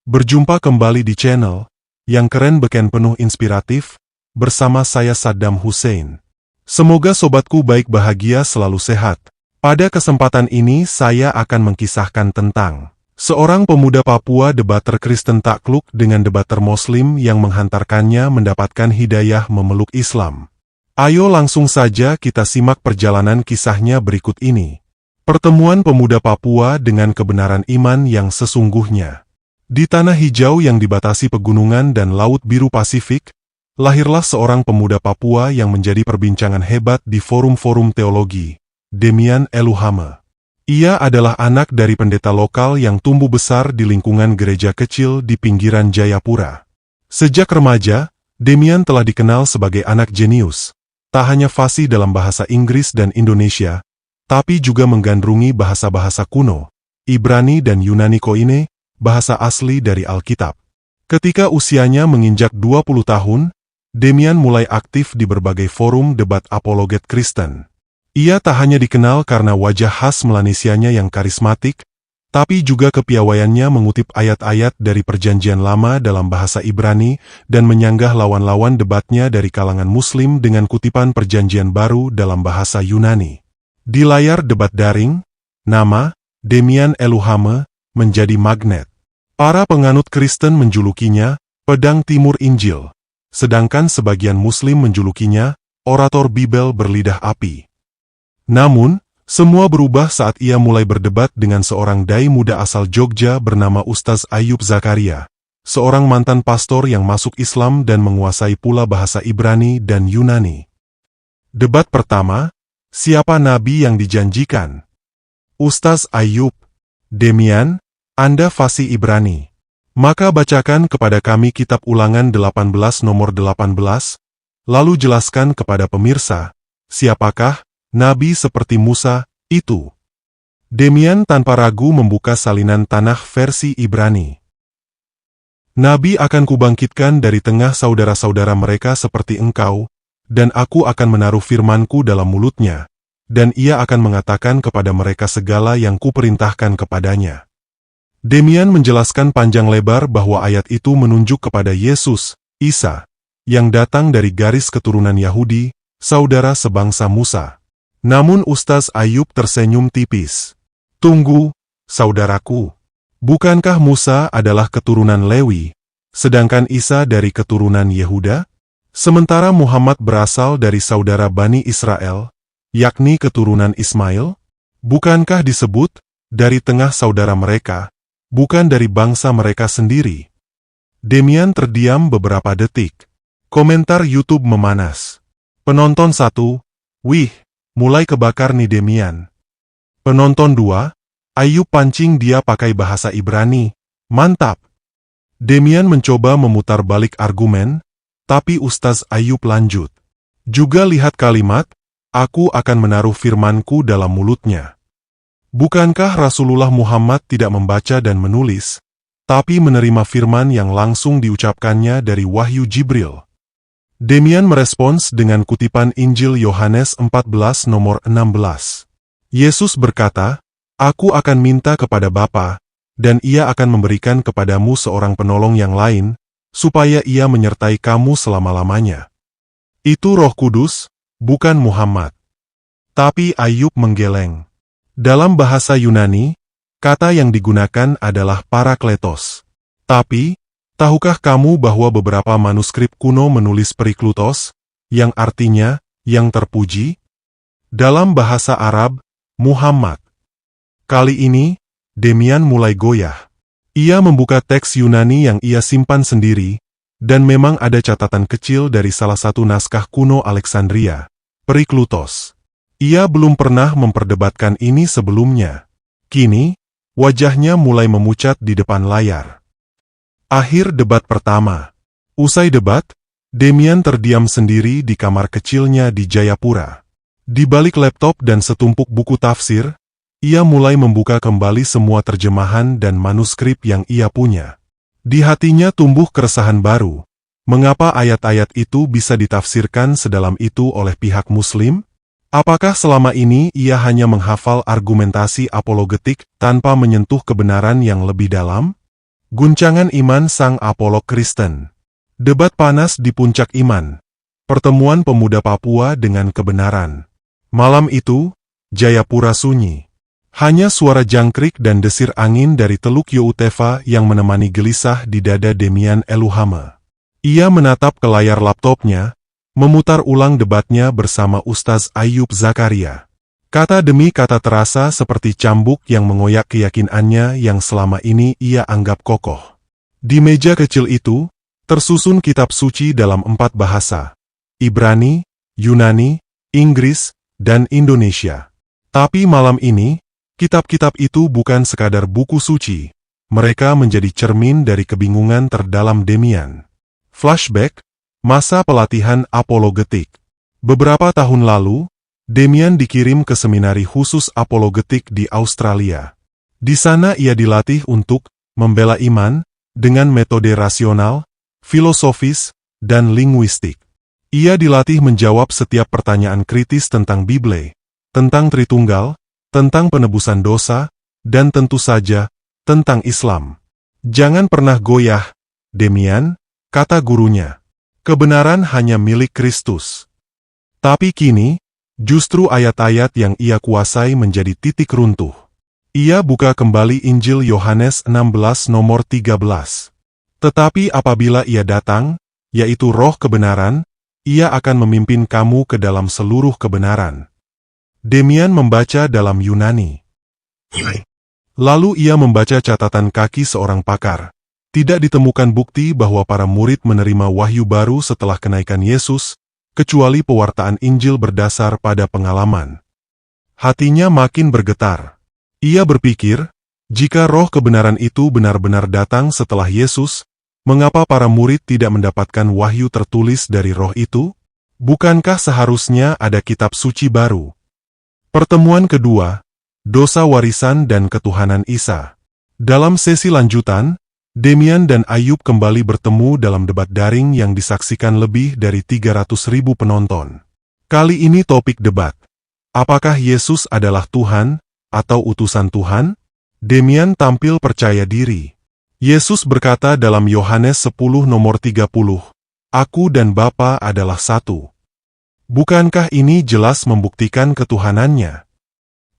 Berjumpa kembali di channel yang keren beken penuh inspiratif bersama saya Saddam Hussein. Semoga sobatku baik bahagia selalu sehat. Pada kesempatan ini saya akan mengkisahkan tentang seorang pemuda Papua debater Kristen takluk dengan debater Muslim yang menghantarkannya mendapatkan hidayah memeluk Islam. Ayo langsung saja kita simak perjalanan kisahnya berikut ini. Pertemuan pemuda Papua dengan kebenaran iman yang sesungguhnya. Di tanah hijau yang dibatasi pegunungan dan Laut Biru Pasifik, lahirlah seorang pemuda Papua yang menjadi perbincangan hebat di forum-forum teologi, Demian Eluhame. Ia adalah anak dari pendeta lokal yang tumbuh besar di lingkungan gereja kecil di pinggiran Jayapura. Sejak remaja, Demian telah dikenal sebagai anak jenius, tak hanya fasih dalam bahasa Inggris dan Indonesia, tapi juga menggandrungi bahasa-bahasa kuno, Ibrani dan Yunani Koine, bahasa asli dari Alkitab. Ketika usianya menginjak 20 tahun, Demian mulai aktif di berbagai forum debat apologet Kristen. Ia tak hanya dikenal karena wajah khas Melanesianya yang karismatik, tapi juga kepiawaiannya mengutip ayat-ayat dari Perjanjian Lama dalam bahasa Ibrani dan menyanggah lawan-lawan debatnya dari kalangan Muslim dengan kutipan Perjanjian Baru dalam bahasa Yunani. Di layar debat daring, nama Demian Eluhame menjadi magnet. Para penganut Kristen menjulukinya pedang timur Injil, sedangkan sebagian Muslim menjulukinya orator Bibel berlidah api. Namun, semua berubah saat ia mulai berdebat dengan seorang dai muda asal Jogja bernama Ustaz Ayub Zakaria, seorang mantan pastor yang masuk Islam dan menguasai pula bahasa Ibrani dan Yunani. Debat pertama, siapa nabi yang dijanjikan? Ustaz Ayub, Demian, Anda fasih Ibrani. Maka bacakan kepada kami kitab Ulangan 18 nomor 18, lalu jelaskan kepada pemirsa, siapakah nabi seperti Musa itu? Demian tanpa ragu membuka salinan Tanakh versi Ibrani. Nabi akan kubangkitkan dari tengah saudara-saudara mereka seperti engkau, dan aku akan menaruh firmanku dalam mulutnya, dan ia akan mengatakan kepada mereka segala yang kuperintahkan kepadanya. Demian menjelaskan panjang lebar bahwa ayat itu menunjuk kepada Yesus, Isa, yang datang dari garis keturunan Yahudi, saudara sebangsa Musa. Namun Ustaz Ayub tersenyum tipis. Tunggu, saudaraku. Bukankah Musa adalah keturunan Lewi, sedangkan Isa dari keturunan Yehuda? Sementara Muhammad berasal dari saudara Bani Israel, yakni keturunan Ismail? Bukankah disebut, dari tengah saudara mereka, bukan dari bangsa mereka sendiri? Demian terdiam beberapa detik. Komentar YouTube memanas. Penonton 1, wih, mulai kebakar nih Demian. Penonton 2, Ayub pancing dia pakai bahasa Ibrani, mantap. Demian mencoba memutar balik argumen, tapi Ustaz Ayub lanjut. Juga lihat kalimat, aku akan menaruh firmanku dalam mulutnya. Bukankah Rasulullah Muhammad tidak membaca dan menulis, tapi menerima firman yang langsung diucapkannya dari wahyu Jibril? Demian merespons dengan kutipan Injil Yohanes 14 nomor 16. Yesus berkata, aku akan minta kepada Bapa, dan ia akan memberikan kepadamu seorang penolong yang lain, supaya ia menyertai kamu selama-lamanya. Itu Roh Kudus, bukan Muhammad. Tapi Ayub menggeleng. Dalam bahasa Yunani, kata yang digunakan adalah parakletos. Tapi, tahukah kamu bahwa beberapa manuskrip kuno menulis periklutos, yang artinya, yang terpuji? Dalam bahasa Arab, Muhammad. Kali ini, Demian mulai goyah. Ia membuka teks Yunani yang ia simpan sendiri, dan memang ada catatan kecil dari salah satu naskah kuno Alexandria, Periklutos. Ia belum pernah memperdebatkan ini sebelumnya. Kini, wajahnya mulai memucat di depan layar. Akhir debat pertama. Usai debat, Demian terdiam sendiri di kamar kecilnya di Jayapura. Di balik laptop dan setumpuk buku tafsir, ia mulai membuka kembali semua terjemahan dan manuskrip yang ia punya. Di hatinya tumbuh keresahan baru. Mengapa ayat-ayat itu bisa ditafsirkan sedalam itu oleh pihak Muslim? Apakah selama ini ia hanya menghafal argumentasi apologetik tanpa menyentuh kebenaran yang lebih dalam? Guncangan iman sang apolog Kristen. Debat panas di puncak iman. Pertemuan pemuda Papua dengan kebenaran. Malam itu, Jayapura sunyi. Hanya suara jangkrik dan desir angin dari Teluk Youteva yang menemani gelisah di dada Demian Eluhame. Ia menatap ke layar laptopnya, memutar ulang debatnya bersama Ustaz Ayub Zakaria. Kata demi kata terasa seperti cambuk yang mengoyak keyakinannya yang selama ini ia anggap kokoh. Di meja kecil itu, tersusun kitab suci dalam 4 bahasa. Ibrani, Yunani, Inggris, dan Indonesia. Tapi malam ini, kitab-kitab itu bukan sekadar buku suci. Mereka menjadi cermin dari kebingungan terdalam Demian. Flashback, masa pelatihan apologetik. Beberapa tahun lalu, Demian dikirim ke seminari khusus apologetik di Australia. Di sana ia dilatih untuk membela iman dengan metode rasional, filosofis, dan linguistik. Ia dilatih menjawab setiap pertanyaan kritis tentang Bible, tentang Tritunggal, tentang penebusan dosa, dan tentu saja, tentang Islam. Jangan pernah goyah, Demian, kata gurunya. Kebenaran hanya milik Kristus. Tapi kini, justru ayat-ayat yang ia kuasai menjadi titik runtuh. Ia buka kembali Injil Yohanes 16 nomor 13. Tetapi apabila ia datang, yaitu roh kebenaran, ia akan memimpin kamu ke dalam seluruh kebenaran. Demian membaca dalam Yunani. Lalu ia membaca catatan kaki seorang pakar. Tidak ditemukan bukti bahwa para murid menerima wahyu baru setelah kenaikan Yesus, kecuali pewartaan Injil berdasar pada pengalaman. Hatinya makin bergetar. Ia berpikir, jika roh kebenaran itu benar-benar datang setelah Yesus, mengapa para murid tidak mendapatkan wahyu tertulis dari roh itu? Bukankah seharusnya ada kitab suci baru? Pertemuan kedua, dosa warisan dan ketuhanan Isa. Dalam sesi lanjutan, Demian dan Ayub kembali bertemu dalam debat daring yang disaksikan lebih dari 300.000 penonton. Kali ini topik debat. Apakah Yesus adalah Tuhan, atau utusan Tuhan? Demian tampil percaya diri. Yesus berkata dalam Yohanes 10 nomor 30, Aku dan Bapa adalah satu. Bukankah ini jelas membuktikan ketuhanannya?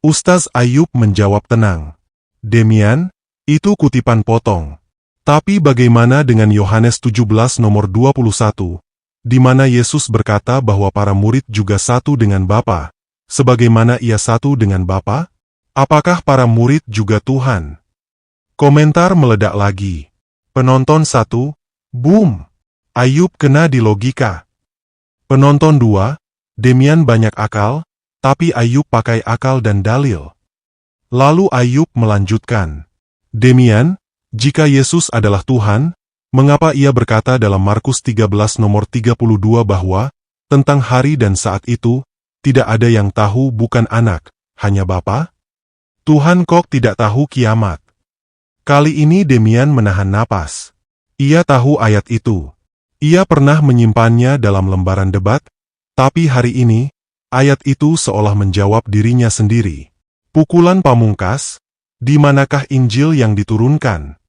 Ustaz Ayub menjawab tenang. Demian, itu kutipan potong. Tapi bagaimana dengan Yohanes 17 nomor 21, di mana Yesus berkata bahwa para murid juga satu dengan Bapa, sebagaimana ia satu dengan Bapa? Apakah para murid juga Tuhan? Komentar meledak lagi. Penonton 1, boom! Ayub kena di logika. Penonton 2, Demian banyak akal, tapi Ayub pakai akal dan dalil. Lalu Ayub melanjutkan. Demian, jika Yesus adalah Tuhan, mengapa ia berkata dalam Markus 13 nomor 32 bahwa, tentang hari dan saat itu, tidak ada yang tahu bukan anak, hanya Bapa? Tuhan kok tidak tahu kiamat? Kali ini Demian menahan napas. Ia tahu ayat itu. Ia pernah menyimpannya dalam lembaran debat, tapi hari ini, ayat itu seolah menjawab dirinya sendiri. Pukulan pamungkas, di manakah Injil yang diturunkan?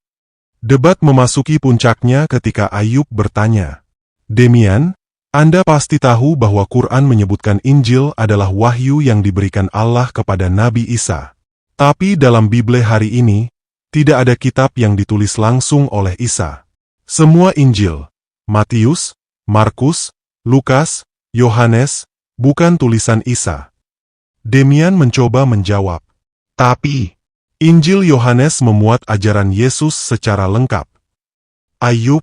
Debat memasuki puncaknya ketika Ayub bertanya, Demian, Anda pasti tahu bahwa Quran menyebutkan Injil adalah wahyu yang diberikan Allah kepada Nabi Isa. Tapi dalam Bible hari ini, tidak ada kitab yang ditulis langsung oleh Isa. Semua Injil, Matius, Markus, Lukas, Yohanes, bukan tulisan Isa. Demian mencoba menjawab, tapi Injil Yohanes memuat ajaran Yesus secara lengkap. Ayub,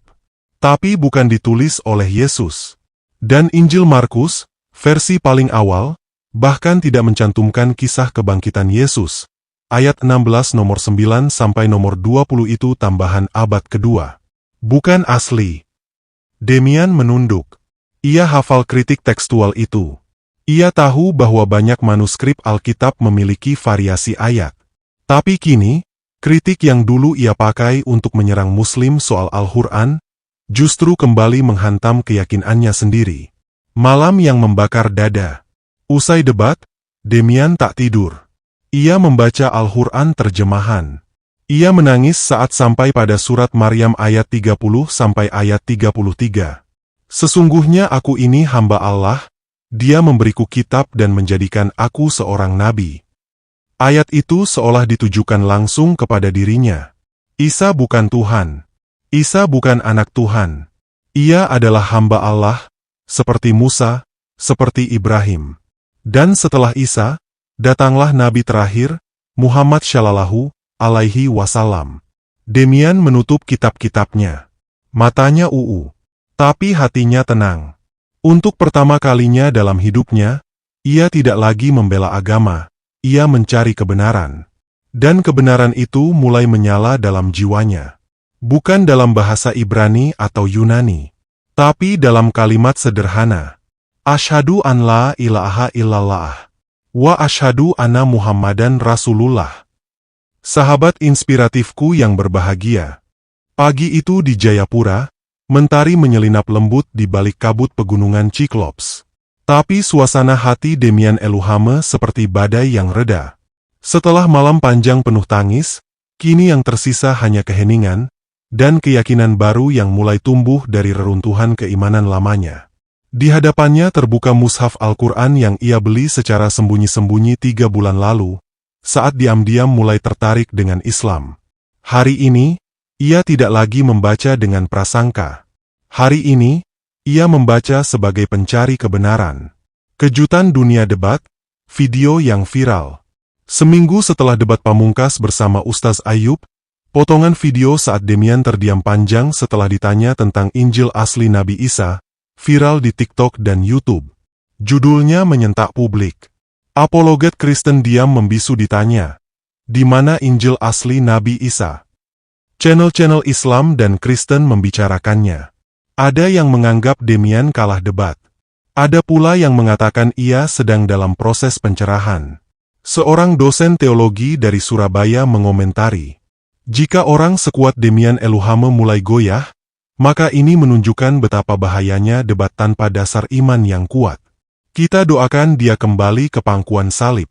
tapi bukan ditulis oleh Yesus. Dan Injil Markus, versi paling awal, bahkan tidak mencantumkan kisah kebangkitan Yesus. Ayat 16 nomor 9 sampai nomor 20 itu tambahan abad kedua. Bukan asli. Demian menunduk. Ia hafal kritik tekstual itu. Ia tahu bahwa banyak manuskrip Alkitab memiliki variasi ayat. Tapi kini, kritik yang dulu ia pakai untuk menyerang Muslim soal Al-Quran, justru kembali menghantam keyakinannya sendiri. Malam yang membakar dada. Usai debat, Demian tak tidur. Ia membaca Al-Quran terjemahan. Ia menangis saat sampai pada surat Maryam ayat 30 sampai ayat 33. Sesungguhnya aku ini hamba Allah, Dia memberiku kitab dan menjadikan aku seorang nabi. Ayat itu seolah ditujukan langsung kepada dirinya. Isa bukan Tuhan. Isa bukan anak Tuhan. Ia adalah hamba Allah, seperti Musa, seperti Ibrahim. Dan setelah Isa, datanglah nabi terakhir, Muhammad Shallallahu Alaihi Wasallam. Demian menutup kitab-kitabnya. Matanya tapi hatinya tenang. Untuk pertama kalinya dalam hidupnya, ia tidak lagi membela agama, ia mencari kebenaran. Dan kebenaran itu mulai menyala dalam jiwanya. Bukan dalam bahasa Ibrani atau Yunani, tapi dalam kalimat sederhana. Asyhadu an la ilaha illallah. Wa asyhadu anna Muhammadan Rasulullah. Sahabat inspiratifku yang berbahagia. Pagi itu di Jayapura, mentari menyelinap lembut di balik kabut pegunungan Cyclops. Tapi suasana hati Demian Eluhame seperti badai yang reda. Setelah malam panjang penuh tangis, kini yang tersisa hanya keheningan, dan keyakinan baru yang mulai tumbuh dari reruntuhan keimanan lamanya. Di hadapannya terbuka mushaf Al-Quran yang ia beli secara sembunyi-sembunyi 3 bulan lalu, saat diam-diam mulai tertarik dengan Islam. Hari ini, ia tidak lagi membaca dengan prasangka. Hari ini, ia membaca sebagai pencari kebenaran. Kejutan dunia debat, video yang viral. Seminggu setelah debat pamungkas bersama Ustaz Ayub, potongan video saat Demian terdiam panjang setelah ditanya tentang Injil asli Nabi Isa, viral di TikTok dan YouTube. Judulnya menyentak publik. Apologet Kristen diam membisu ditanya, di mana Injil asli Nabi Isa? Channel-channel Islam dan Kristen membicarakannya. Ada yang menganggap Demian kalah debat. Ada pula yang mengatakan ia sedang dalam proses pencerahan. Seorang dosen teologi dari Surabaya mengomentari, jika orang sekuat Demian Eluhame mulai goyah, maka ini menunjukkan betapa bahayanya debat tanpa dasar iman yang kuat. Kita doakan dia kembali ke pangkuan salib.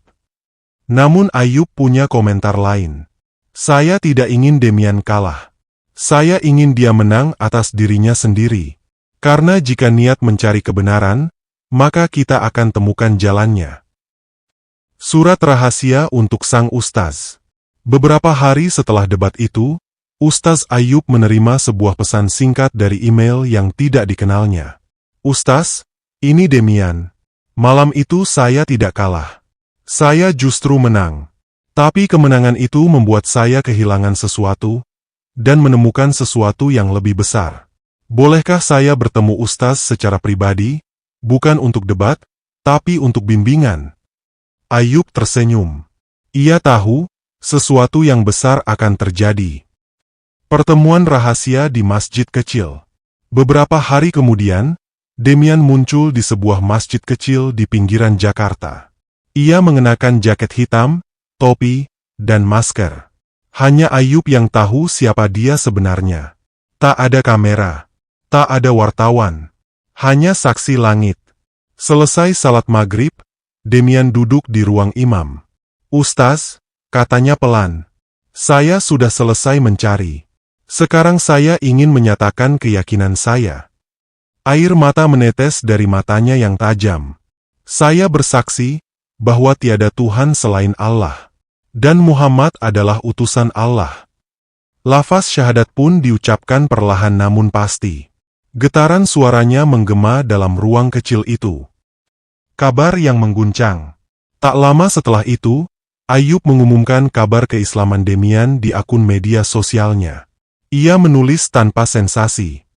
Namun Ayub punya komentar lain. Saya tidak ingin Demian kalah. Saya ingin dia menang atas dirinya sendiri. Karena jika niat mencari kebenaran, maka kita akan temukan jalannya. Surat rahasia untuk sang Ustaz. Beberapa hari setelah debat itu, Ustaz Ayub menerima sebuah pesan singkat dari email yang tidak dikenalnya. Ustaz, ini Demian. Malam itu saya tidak kalah. Saya justru menang. Tapi kemenangan itu membuat saya kehilangan sesuatu, dan menemukan sesuatu yang lebih besar. Bolehkah saya bertemu Ustaz secara pribadi, bukan untuk debat, tapi untuk bimbingan? Ayub tersenyum. Ia tahu, sesuatu yang besar akan terjadi. Pertemuan rahasia di masjid kecil. Beberapa hari kemudian, Demian muncul di sebuah masjid kecil di pinggiran Jakarta. Ia mengenakan jaket hitam, topi, dan masker. Hanya Ayub yang tahu siapa dia sebenarnya. Tak ada kamera. Tak ada wartawan. Hanya saksi langit. Selesai salat maghrib, Demian duduk di ruang imam. Ustaz, katanya pelan. Saya sudah selesai mencari. Sekarang saya ingin menyatakan keyakinan saya. Air mata menetes dari matanya yang tajam. Saya bersaksi bahwa tiada Tuhan selain Allah. Dan Muhammad adalah utusan Allah. Lafaz syahadat pun diucapkan perlahan namun pasti. Getaran suaranya menggema dalam ruang kecil itu. Kabar yang mengguncang. Tak lama setelah itu, Ayub mengumumkan kabar keislaman Demian di akun media sosialnya. Ia menulis tanpa sensasi.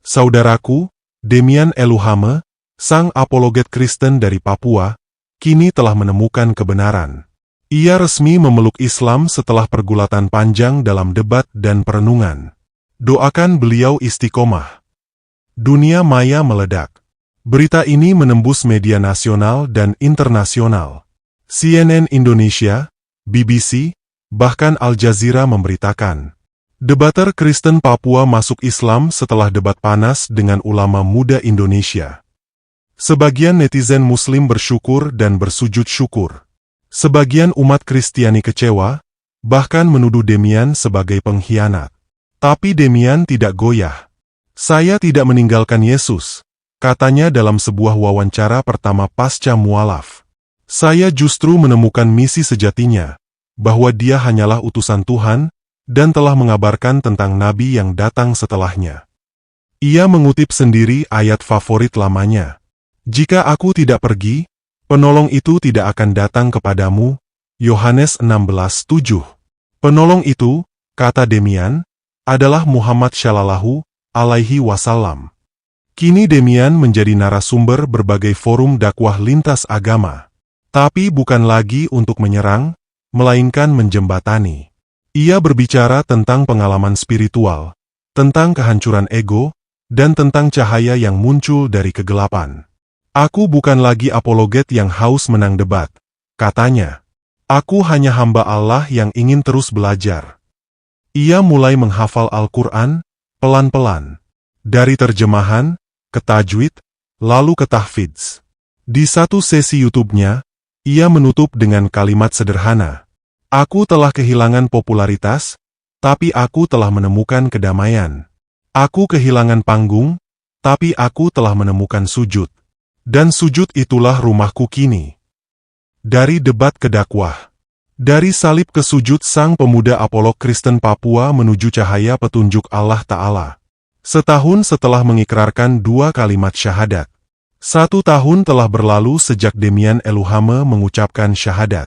Saudaraku, Demian Eluhame, sang apologet Kristen dari Papua, kini telah menemukan kebenaran. Ia resmi memeluk Islam setelah pergulatan panjang dalam debat dan perenungan. Doakan beliau istiqomah. Dunia maya meledak. Berita ini menembus media nasional dan internasional. CNN Indonesia, BBC, bahkan Al Jazeera memberitakan. Debater Kristen Papua masuk Islam setelah debat panas dengan ulama muda Indonesia. Sebagian netizen Muslim bersyukur dan bersujud syukur. Sebagian umat Kristiani kecewa, bahkan menuduh Demian sebagai pengkhianat. Tapi Demian tidak goyah. "Saya tidak meninggalkan Yesus," katanya dalam sebuah wawancara pertama pasca mualaf. "Saya justru menemukan misi sejatinya, bahwa dia hanyalah utusan Tuhan, dan telah mengabarkan tentang nabi yang datang setelahnya." Ia mengutip sendiri ayat favorit lamanya. "Jika aku tidak pergi, penolong itu tidak akan datang kepadamu." Yohanes 16:7. Penolong itu, kata Demian, adalah Muhammad Shallallahu Alaihi Wasallam. Kini Demian menjadi narasumber berbagai forum dakwah lintas agama. Tapi bukan lagi untuk menyerang, melainkan menjembatani. Ia berbicara tentang pengalaman spiritual, tentang kehancuran ego, dan tentang cahaya yang muncul dari kegelapan. "Aku bukan lagi apologet yang haus menang debat," katanya. "Aku hanya hamba Allah yang ingin terus belajar." Ia mulai menghafal Al-Quran, pelan-pelan. Dari terjemahan, ke tajwid, lalu ke tahfidz. Di satu sesi YouTube-nya, ia menutup dengan kalimat sederhana. "Aku telah kehilangan popularitas, tapi aku telah menemukan kedamaian. Aku kehilangan panggung, tapi aku telah menemukan sujud. Dan sujud itulah rumahku kini." Dari debat ke dakwah. Dari salib ke sujud, sang pemuda apolog Kristen Papua menuju cahaya petunjuk Allah Ta'ala. Setahun setelah mengikrarkan 2 kalimat syahadat. 1 tahun telah berlalu sejak Demian Eluhame mengucapkan syahadat.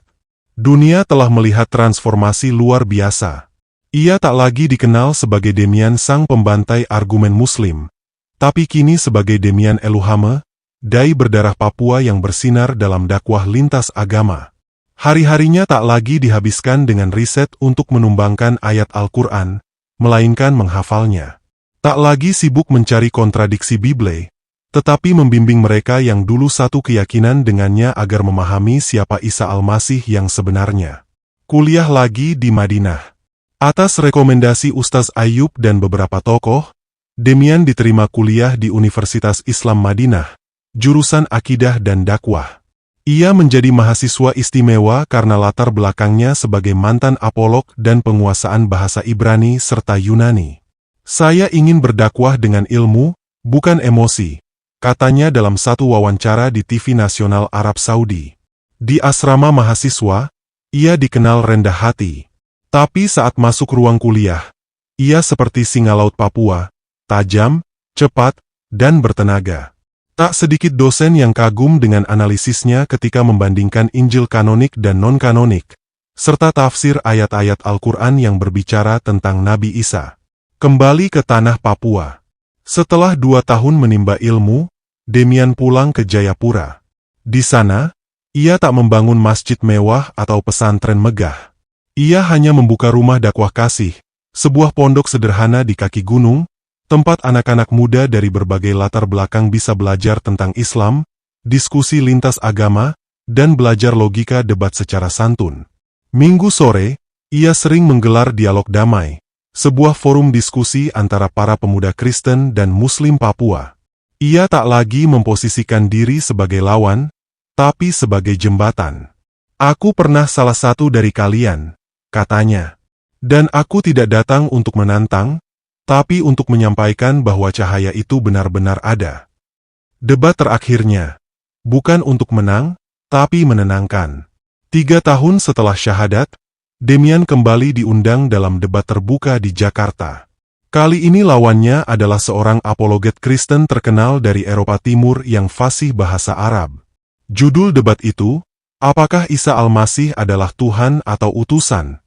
Dunia telah melihat transformasi luar biasa. Ia tak lagi dikenal sebagai Demian sang pembantai argumen Muslim, tapi kini sebagai Demian Eluhame, dai berdarah Papua yang bersinar dalam dakwah lintas agama. Hari-harinya tak lagi dihabiskan dengan riset untuk menumbangkan ayat Al-Quran, melainkan menghafalnya. Tak lagi sibuk mencari kontradiksi Bible, tetapi membimbing mereka yang dulu satu keyakinan dengannya agar memahami siapa Isa Al-Masih yang sebenarnya. Kuliah lagi di Madinah. Atas rekomendasi Ustaz Ayub dan beberapa tokoh, Demian diterima kuliah di Universitas Islam Madinah, jurusan Akidah dan Dakwah. Ia menjadi mahasiswa istimewa karena latar belakangnya sebagai mantan apolog dan penguasaan bahasa Ibrani serta Yunani. "Saya ingin berdakwah dengan ilmu, bukan emosi," katanya dalam satu wawancara di TV nasional Arab Saudi. Di asrama mahasiswa, ia dikenal rendah hati. Tapi saat masuk ruang kuliah, ia seperti singa laut Papua, tajam, cepat, dan bertenaga. Tak sedikit dosen yang kagum dengan analisisnya ketika membandingkan Injil kanonik dan non-kanonik, serta tafsir ayat-ayat Al-Quran yang berbicara tentang Nabi Isa. Kembali ke tanah Papua. Setelah 2 tahun menimba ilmu, Demian pulang ke Jayapura. Di sana, ia tak membangun masjid mewah atau pesantren megah. Ia hanya membuka rumah dakwah kasih, sebuah pondok sederhana di kaki gunung, tempat anak-anak muda dari berbagai latar belakang bisa belajar tentang Islam, diskusi lintas agama, dan belajar logika debat secara santun. Minggu sore, ia sering menggelar dialog damai, sebuah forum diskusi antara para pemuda Kristen dan Muslim Papua. Ia tak lagi memposisikan diri sebagai lawan, tapi sebagai jembatan. "Aku pernah salah satu dari kalian," katanya. "Dan aku tidak datang untuk menantang, tapi untuk menyampaikan bahwa cahaya itu benar-benar ada." Debat terakhirnya, bukan untuk menang, tapi menenangkan. 3 tahun setelah syahadat, Demian kembali diundang dalam debat terbuka di Jakarta. Kali ini lawannya adalah seorang apologet Kristen terkenal dari Eropa Timur yang fasih bahasa Arab. Judul debat itu, "Apakah Isa Al-Masih adalah Tuhan atau utusan?"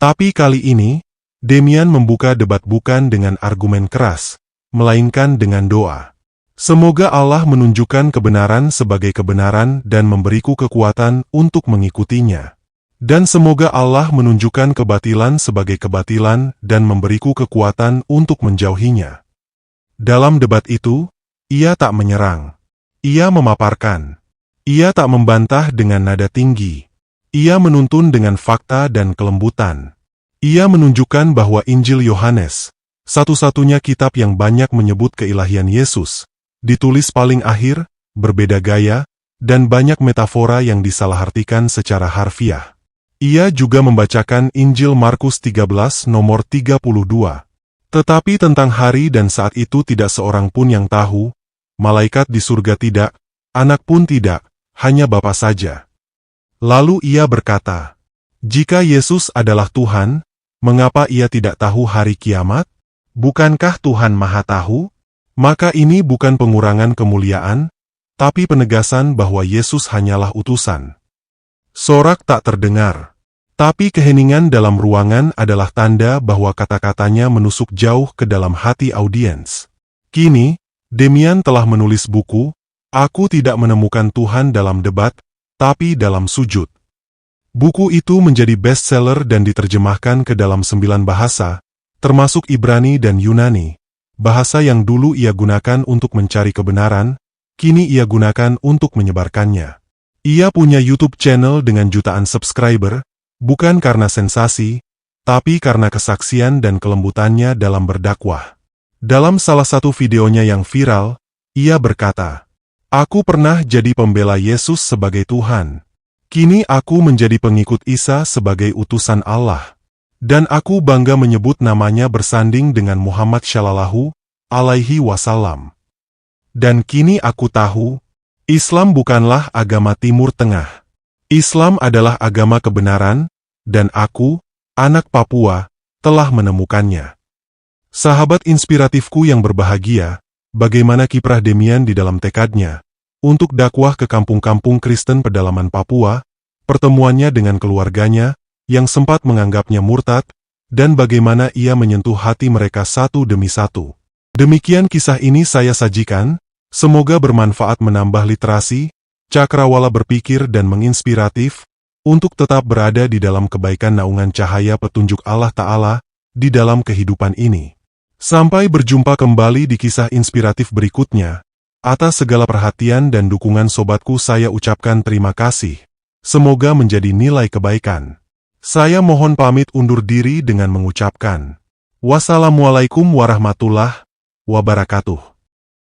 Tapi kali ini, Demian membuka debat bukan dengan argumen keras, melainkan dengan doa. "Semoga Allah menunjukkan kebenaran sebagai kebenaran dan memberiku kekuatan untuk mengikutinya. Dan semoga Allah menunjukkan kebatilan sebagai kebatilan dan memberiku kekuatan untuk menjauhinya." Dalam debat itu, ia tak menyerang. Ia memaparkan. Ia tak membantah dengan nada tinggi. Ia menuntun dengan fakta dan kelembutan. Ia menunjukkan bahwa Injil Yohanes, satu-satunya kitab yang banyak menyebut keilahian Yesus, ditulis paling akhir, berbeda gaya, dan banyak metafora yang disalahartikan secara harfiah. Ia juga membacakan Injil Markus 13 nomor 32. Tetapi tentang hari dan saat itu tidak seorang pun yang tahu, malaikat di surga tidak, anak pun tidak, hanya Bapa saja. Lalu ia berkata, "Jika Yesus adalah Tuhan, mengapa ia tidak tahu hari kiamat? Bukankah Tuhan Maha Tahu?" Maka ini bukan pengurangan kemuliaan, tapi penegasan bahwa Yesus hanyalah utusan. Sorak tak terdengar. Tapi keheningan dalam ruangan adalah tanda bahwa kata-katanya menusuk jauh ke dalam hati audiens. Kini, Demian telah menulis buku, Aku Tidak Menemukan Tuhan dalam Debat, tapi dalam Sujud. Buku itu menjadi bestseller dan diterjemahkan ke dalam 9 bahasa, termasuk Ibrani dan Yunani. Bahasa yang dulu ia gunakan untuk mencari kebenaran, kini ia gunakan untuk menyebarkannya. Ia punya YouTube channel dengan jutaan subscriber, bukan karena sensasi, tapi karena kesaksian dan kelembutannya dalam berdakwah. Dalam salah satu videonya yang viral, ia berkata, "Aku pernah jadi pembela Yesus sebagai Tuhan. Kini aku menjadi pengikut Isa sebagai utusan Allah. Dan aku bangga menyebut namanya bersanding dengan Muhammad Shallallahu Alaihi Wasallam. Dan kini aku tahu, Islam bukanlah agama Timur Tengah. Islam adalah agama kebenaran, dan aku, anak Papua, telah menemukannya." Sahabat inspiratifku yang berbahagia, bagaimana kiprah Demian di dalam tekadnya untuk dakwah ke kampung-kampung Kristen pedalaman Papua, pertemuannya dengan keluarganya yang sempat menganggapnya murtad, dan bagaimana ia menyentuh hati mereka satu demi satu. Demikian kisah ini saya sajikan, semoga bermanfaat menambah literasi, cakrawala berpikir dan menginspiratif, untuk tetap berada di dalam kebaikan naungan cahaya petunjuk Allah Ta'ala di dalam kehidupan ini. Sampai berjumpa kembali di kisah inspiratif berikutnya. Atas segala perhatian dan dukungan sobatku saya ucapkan terima kasih. Semoga menjadi nilai kebaikan. Saya mohon pamit undur diri dengan mengucapkan, wassalamualaikum warahmatullahi wabarakatuh.